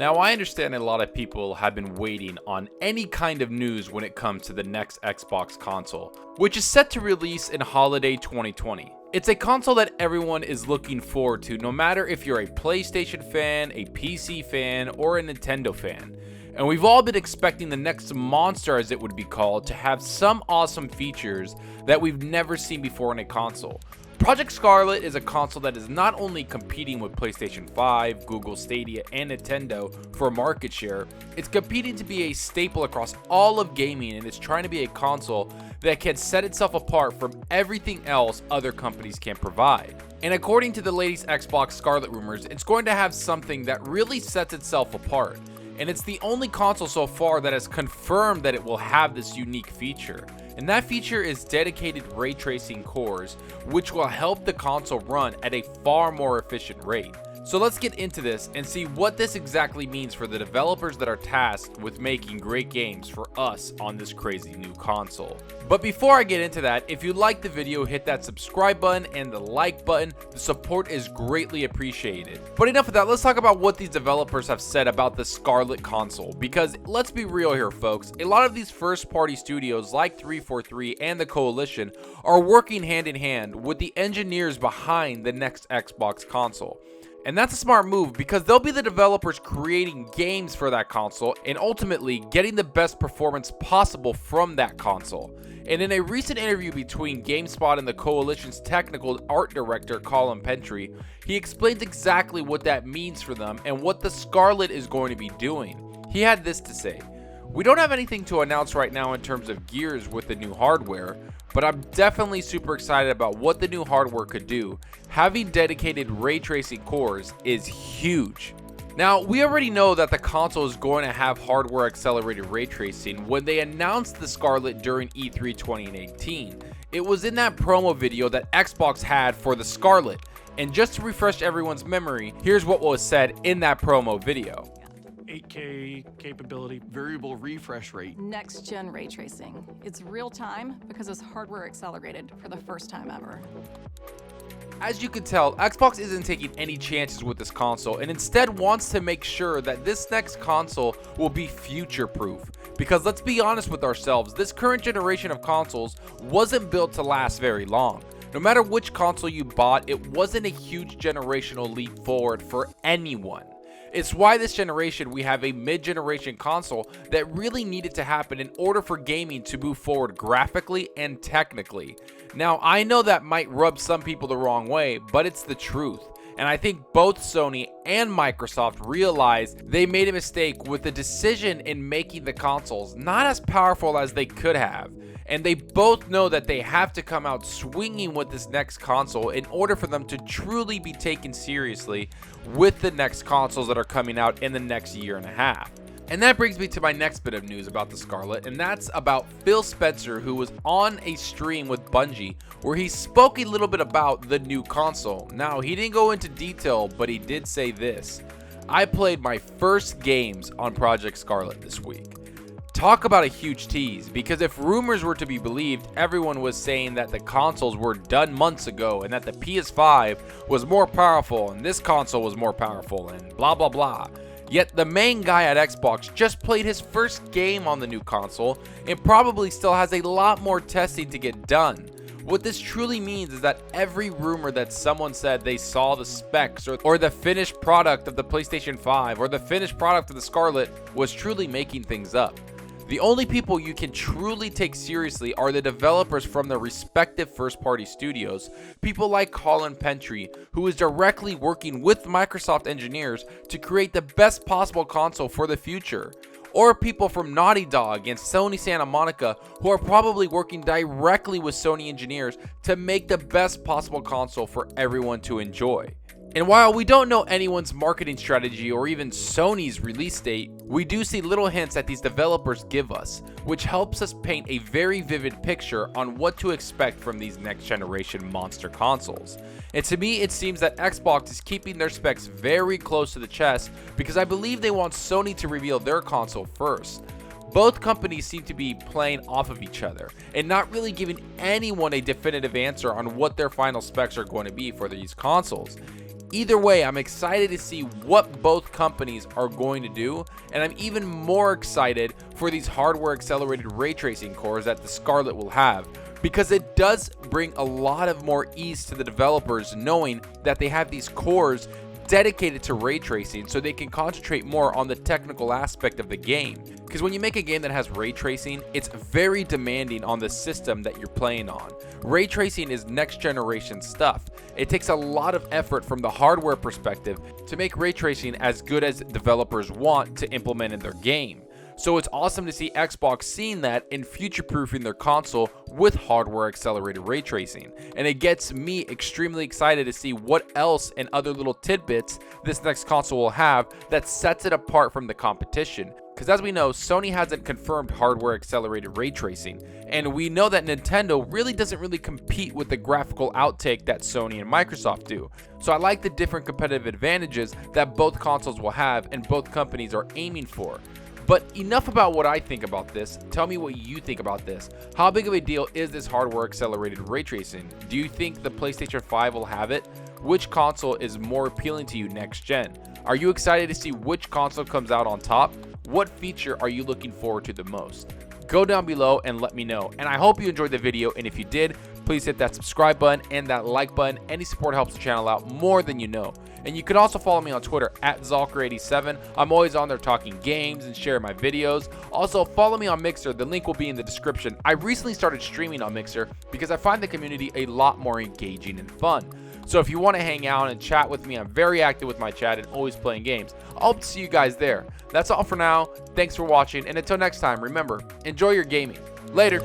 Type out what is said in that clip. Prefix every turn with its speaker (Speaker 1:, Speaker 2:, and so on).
Speaker 1: Now, I understand a lot of people have been waiting on any kind of news when it comes to the next Xbox console, which is set to release in holiday 2020. It's a console that everyone is looking forward to, no matter if you're a PlayStation fan, a PC fan, or a Nintendo fan. And we've all been expecting the next monster, as it would be called, to have some awesome features that we've never seen before in a console. Project Scarlett is a console that is not only competing with PlayStation 5, Google Stadia, and Nintendo for market share, it's competing to be a staple across all of gaming, and it's trying to be a console that can set itself apart from everything else other companies can provide. And according to the latest Xbox Scarlett rumors, it's going to have something that really sets itself apart. And it's the only console so far that has confirmed that it will have this unique feature. And that feature is dedicated ray tracing cores, which will help the console run at a far more efficient rate. So let's get into this and see what this exactly means for the developers that are tasked with making great games for us on this crazy new console. But before I get into that, if you liked the video, hit that subscribe button and the like button. The support is greatly appreciated. But enough of that, let's talk about what these developers have said about the Scarlett console. Because let's be real here, folks, a lot of these first-party studios like 343 and the Coalition are working hand in hand with the engineers behind the next Xbox console. And that's a smart move because they'll be the developers creating games for that console and ultimately getting the best performance possible from that console. And in a recent interview between GameSpot and the Coalition's technical art director Colin Pentry, he explains exactly what that means for them and what the Scarlett is going to be doing. He had this to say: "We don't have anything to announce right now in terms of gears with the new hardware, but I'm definitely super excited about what the new hardware could do. Having dedicated ray tracing cores is huge." Now, we already know that the console is going to have hardware accelerated ray tracing when they announced the Scarlett during E3 2018. It was in that promo video that Xbox had for the Scarlett. And just to refresh everyone's memory, here's what was said in that promo video.
Speaker 2: 8K capability, variable refresh rate.
Speaker 3: Next gen ray tracing. It's real time because it's hardware accelerated for the first time ever.
Speaker 1: As you can tell, Xbox isn't taking any chances with this console and instead wants to make sure that this next console will be future proof. Because let's be honest with ourselves, this current generation of consoles wasn't built to last very long. No matter which console you bought, it wasn't a huge generational leap forward for anyone. It's why this generation we have a mid-generation console that really needed to happen in order for gaming to move forward graphically and technically. Now, I know that might rub some people the wrong way, but it's the truth. And I think both Sony and Microsoft realized they made a mistake with the decision in making the consoles not as powerful as they could have. And they both know that they have to come out swinging with this next console in order for them to truly be taken seriously with the next consoles that are coming out in the next year and a half. And that brings me to my next bit of news about the Scarlett, and that's about Phil Spencer, who was on a stream with Bungie where he spoke a little bit about the new console. Now, he didn't go into detail, but he did say this: "I played my first games on Project Scarlett this week." Talk about a huge tease, because if rumors were to be believed, everyone was saying that the consoles were done months ago and that the PS5 was more powerful and this console was more powerful and blah blah blah. Yet the main guy at Xbox just played his first game on the new console and probably still has a lot more testing to get done. What this truly means is that every rumor that someone said they saw the specs or the finished product of the PlayStation 5 or the finished product of the Scarlett was truly making things up. The only people you can truly take seriously are the developers from their respective first-party studios, people like Colin Pentry, who is directly working with Microsoft engineers to create the best possible console for the future, or people from Naughty Dog and Sony Santa Monica, who are probably working directly with Sony engineers to make the best possible console for everyone to enjoy. And while we don't know anyone's marketing strategy or even Sony's release date, we do see little hints that these developers give us, which helps us paint a very vivid picture on what to expect from these next generation monster consoles. And to me, it seems that Xbox is keeping their specs very close to the chest because I believe they want Sony to reveal their console first. Both companies seem to be playing off of each other and not really giving anyone a definitive answer on what their final specs are going to be for these consoles. Either way, I'm excited to see what both companies are going to do, and I'm even more excited for these hardware accelerated ray tracing cores that the Scarlett will have, because it does bring a lot of more ease to the developers knowing that they have these cores dedicated to ray tracing so they can concentrate more on the technical aspect of the game. Because when you make a game that has ray tracing, it's very demanding on the system that you're playing on. Ray tracing is next generation stuff. It takes a lot of effort from the hardware perspective to make ray tracing as good as developers want to implement in their game. So it's awesome to see Xbox seeing that and future-proofing their console with hardware accelerated ray tracing. And it gets me extremely excited to see what else and other little tidbits this next console will have that sets it apart from the competition. Because as we know, Sony hasn't confirmed hardware accelerated ray tracing, and we know that Nintendo really doesn't compete with the graphical outtake that Sony and Microsoft do. So I like the different competitive advantages that both consoles will have and both companies are aiming for. But enough about what I think about this. Tell me what you think about this. How big of a deal is this hardware accelerated ray tracing? Do you think the PlayStation 5 will have it? Which console is more appealing to you next gen? Are you excited to see which console comes out on top? What feature are you looking forward to the most? Go down below and let me know. And I hope you enjoyed the video, and if you did, please hit that subscribe button and that like button. Any support helps the channel out more than you know. And you can also follow me on Twitter at Zalker87. I'm always on there talking games and sharing my videos. Also, follow me on Mixer. The link will be in the description. I recently started streaming on Mixer because I find the community a lot more engaging and fun. So if you want to hang out and chat with me, I'm very active with my chat and always playing games. I hope to see you guys there. That's all for now. Thanks for watching, and until next time, remember, enjoy your gaming. Later.